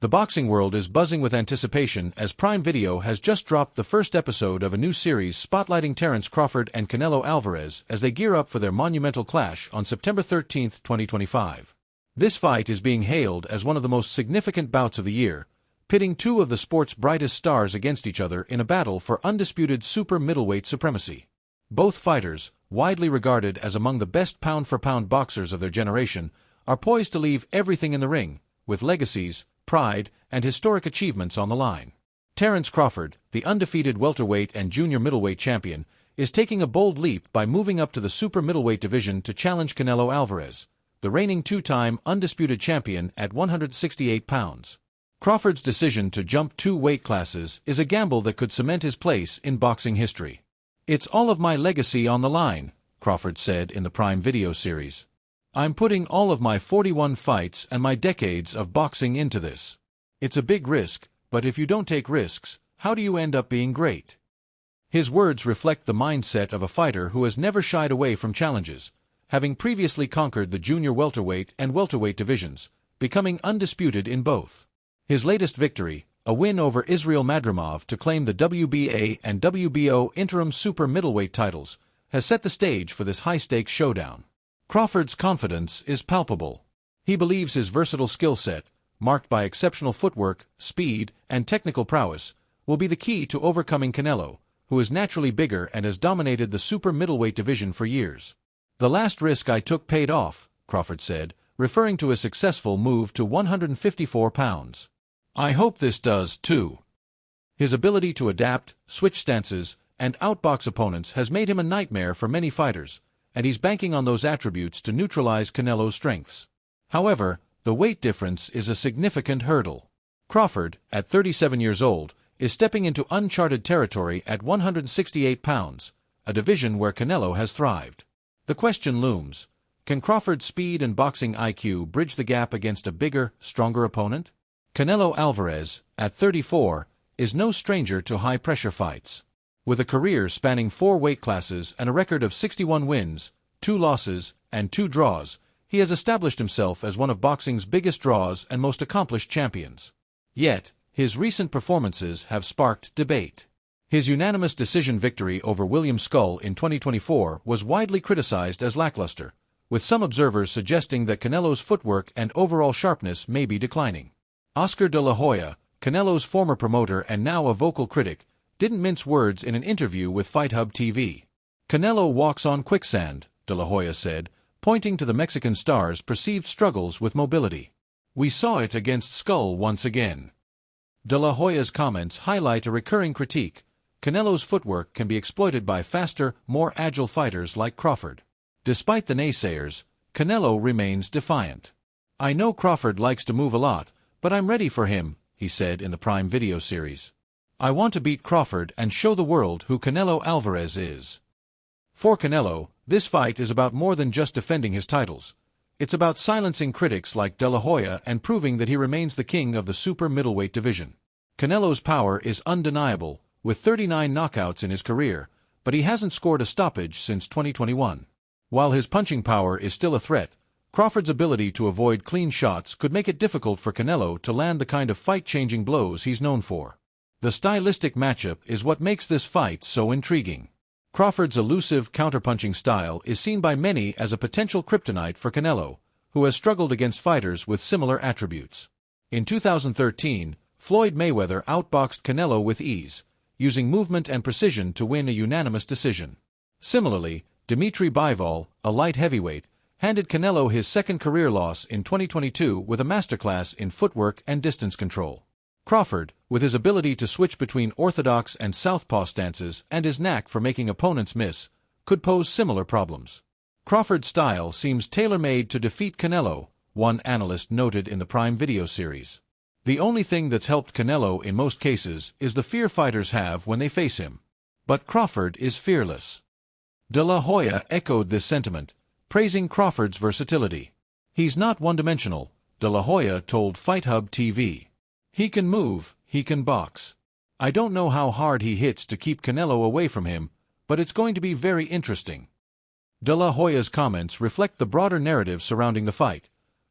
The boxing world is buzzing with anticipation as Prime Video has just dropped the first episode of a new series spotlighting Terence Crawford and Canelo Alvarez as they gear up for their monumental clash on September 13, 2025. This fight is being hailed as one of the most significant bouts of the year, pitting two of the sport's brightest stars against each other in a battle for undisputed super middleweight supremacy. Both fighters, widely regarded as among the best pound-for-pound boxers of their generation, are poised to leave everything in the ring, with legacies, pride, and historic achievements on the line. Terence Crawford, the undefeated welterweight and junior middleweight champion, is taking a bold leap by moving up to the super middleweight division to challenge Canelo Alvarez, the reigning two-time undisputed champion at 168 pounds. Crawford's decision to jump 2 weight classes is a gamble that could cement his place in boxing history. "It's all of my legacy on the line," Crawford said in the Prime Video series. "I'm putting all of my 41 fights and my decades of boxing into this. It's a big risk, but if you don't take risks, how do you end up being great?" His words reflect the mindset of a fighter who has never shied away from challenges, having previously conquered the junior welterweight and welterweight divisions, becoming undisputed in both. His latest victory, a win over Israel Madrimov to claim the WBA and WBO interim super middleweight titles, has set the stage for this high-stakes showdown. Crawford's confidence is palpable. He believes his versatile skill set, marked by exceptional footwork, speed, and technical prowess, will be the key to overcoming Canelo, who is naturally bigger and has dominated the super middleweight division for years. "The last risk I took paid off," Crawford said, referring to his successful move to 154 pounds. "I hope this does, too." His ability to adapt, switch stances, and outbox opponents has made him a nightmare for many fighters, and he's banking on those attributes to neutralize Canelo's strengths. However, the weight difference is a significant hurdle. Crawford, at 37 years old, is stepping into uncharted territory at 168 pounds, a division where Canelo has thrived. The question looms: can Crawford's speed and boxing IQ bridge the gap against a bigger, stronger opponent? Canelo Alvarez, at 34, is no stranger to high-pressure fights. With a career spanning 4 weight classes and a record of 61 wins, 2 losses, and 2 draws, he has established himself as one of boxing's biggest draws and most accomplished champions. Yet, his recent performances have sparked debate. His unanimous decision victory over William Skull in 2024 was widely criticized as lackluster, with some observers suggesting that Canelo's footwork and overall sharpness may be declining. Oscar de la Hoya, Canelo's former promoter and now a vocal critic, didn't mince words in an interview with FightHub TV. "Canelo walks on quicksand," de la Hoya said, pointing to the Mexican star's perceived struggles with mobility. "We saw it against Skull once again." De la Hoya's comments highlight a recurring critique: Canelo's footwork can be exploited by faster, more agile fighters like Crawford. Despite the naysayers, Canelo remains defiant. "I know Crawford likes to move a lot, but I'm ready for him," he said in the Prime Video series. "I want to beat Crawford and show the world who Canelo Alvarez is." For Canelo, this fight is about more than just defending his titles. It's about silencing critics like De La Hoya and proving that he remains the king of the super middleweight division. Canelo's power is undeniable, with 39 knockouts in his career, but he hasn't scored a stoppage since 2021. While his punching power is still a threat, Crawford's ability to avoid clean shots could make it difficult for Canelo to land the kind of fight-changing blows he's known for. The stylistic matchup is what makes this fight so intriguing. Crawford's elusive counterpunching style is seen by many as a potential kryptonite for Canelo, who has struggled against fighters with similar attributes. In 2013, Floyd Mayweather outboxed Canelo with ease, using movement and precision to win a unanimous decision. Similarly, Dimitri Bivol, a light heavyweight, handed Canelo his second career loss in 2022 with a masterclass in footwork and distance control. Crawford, with his ability to switch between orthodox and southpaw stances and his knack for making opponents miss, could pose similar problems. Crawford's style seems tailor-made to defeat Canelo, one analyst noted in the Prime Video series. "The only thing that's helped Canelo in most cases is the fear fighters have when they face him. But Crawford is fearless." De La Hoya echoed this sentiment, praising Crawford's versatility. "He's not one-dimensional," De La Hoya told FightHub TV. "He can move, he can box. I don't know how hard he hits to keep Canelo away from him, but it's going to be very interesting." De La Hoya's comments reflect the broader narrative surrounding the fight.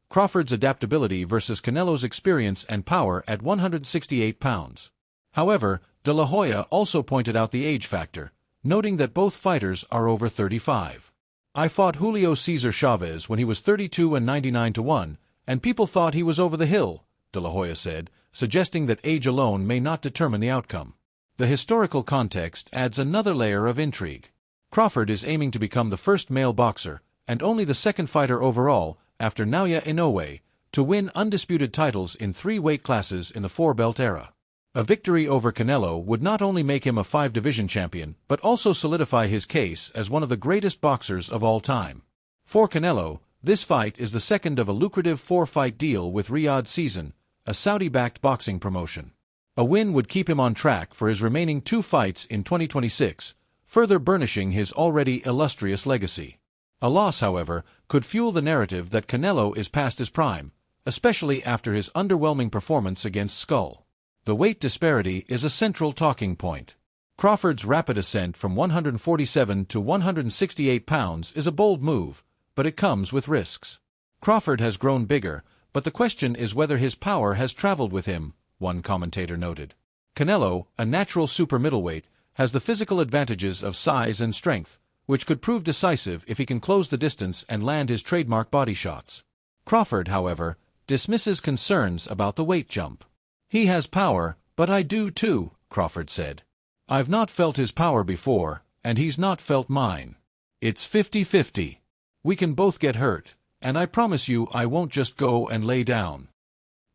Crawford's adaptability versus Canelo's experience and power at 168 pounds. However, De La Hoya also pointed out the age factor, noting that both fighters are over 35. I fought Julio Cesar Chavez when he was 32 and 99-1, and people thought he was over the hill, De La Hoya said, suggesting that age alone may not determine the outcome. The historical context adds another layer of intrigue. Crawford is aiming to become the first male boxer, and only the second fighter overall, after Naoya Inoue, to win undisputed titles in 3 weight classes in the 4-belt era. A victory over Canelo would not only make him a 5-division champion, but also solidify his case as one of the greatest boxers of all time. For Canelo, this fight is the second of a lucrative 4-fight deal with Riyadh Season, a Saudi-backed boxing promotion. A win would keep him on track for his remaining 2 fights in 2026, further burnishing his already illustrious legacy. A loss, however, could fuel the narrative that Canelo is past his prime, especially after his underwhelming performance against Skull. The weight disparity is a central talking point. Crawford's rapid ascent from 147 to 168 pounds is a bold move, but it comes with risks. Crawford has grown bigger, but the question is whether his power has traveled with him, one commentator noted. Canelo, a natural super middleweight, has the physical advantages of size and strength, which could prove decisive if he can close the distance and land his trademark body shots. Crawford, however, dismisses concerns about the weight jump. He has power, but I do too, Crawford said. I've not felt his power before, and he's not felt mine. It's 50-50. We can both get hurt, and I promise you I won't just go and lay down.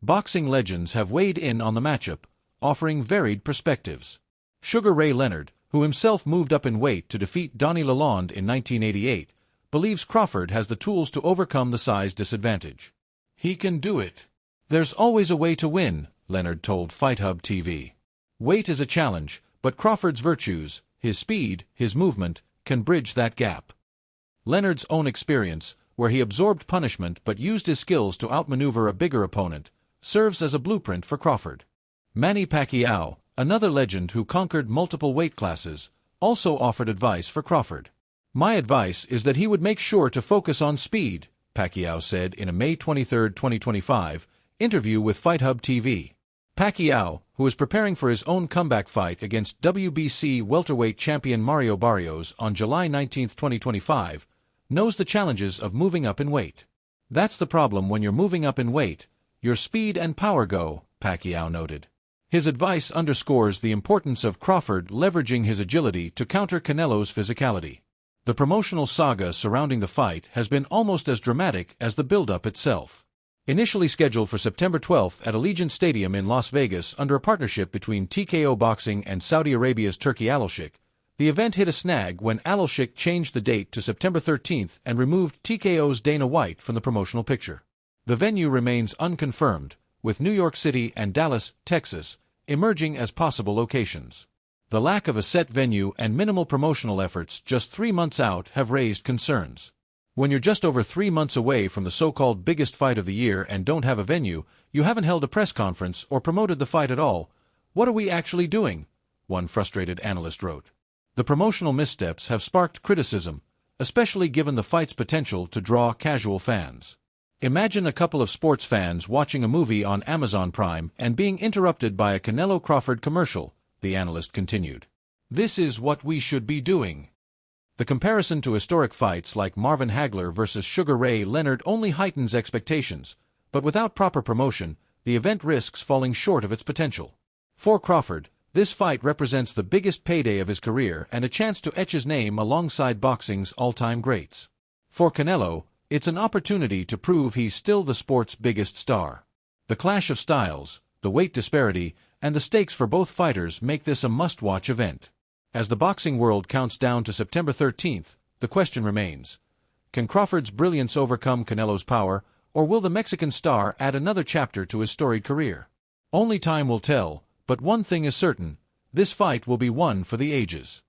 Boxing legends have weighed in on the matchup, offering varied perspectives. Sugar Ray Leonard, who himself moved up in weight to defeat Donnie Lalonde in 1988, believes Crawford has the tools to overcome the size disadvantage. He can do it. There's always a way to win, Leonard told FightHub TV. Weight is a challenge, but Crawford's virtues, his speed, his movement, can bridge that gap. Leonard's own experience, where he absorbed punishment but used his skills to outmaneuver a bigger opponent, serves as a blueprint for Crawford. Manny Pacquiao, another legend who conquered multiple weight classes, also offered advice for Crawford. My advice is that he would make sure to focus on speed, Pacquiao said in a May 23, 2025, interview with FightHub TV. Pacquiao, who is preparing for his own comeback fight against WBC welterweight champion Mario Barrios on July 19, 2025, knows the challenges of moving up in weight. That's the problem when you're moving up in weight, your speed and power go, Pacquiao noted. His advice underscores the importance of Crawford leveraging his agility to counter Canelo's physicality. The promotional saga surrounding the fight has been almost as dramatic as the build-up itself. Initially scheduled for September 12 at Allegiant Stadium in Las Vegas under a partnership between TKO Boxing and Saudi Arabia's Turki Al-Sheikh, the event hit a snag when Al-Sheikh changed the date to September 13 and removed TKO's Dana White from the promotional picture. The venue remains unconfirmed, with New York City and Dallas, Texas, emerging as possible locations. The lack of a set venue and minimal promotional efforts just 3 months out have raised concerns. When you're just over 3 months away from the so-called biggest fight of the year and don't have a venue, you haven't held a press conference or promoted the fight at all. What are we actually doing? One frustrated analyst wrote. The promotional missteps have sparked criticism, especially given the fight's potential to draw casual fans. Imagine a couple of sports fans watching a movie on Amazon Prime and being interrupted by a Canelo Crawford commercial, the analyst continued. This is what we should be doing. The comparison to historic fights like Marvin Hagler versus Sugar Ray Leonard only heightens expectations, but without proper promotion, the event risks falling short of its potential. For Crawford, this fight represents the biggest payday of his career and a chance to etch his name alongside boxing's all-time greats. For Canelo, it's an opportunity to prove he's still the sport's biggest star. The clash of styles, the weight disparity, and the stakes for both fighters make this a must-watch event. As the boxing world counts down to September 13th, the question remains: can Crawford's brilliance overcome Canelo's power, or will the Mexican star add another chapter to his storied career? Only time will tell, but one thing is certain: this fight will be one for the ages.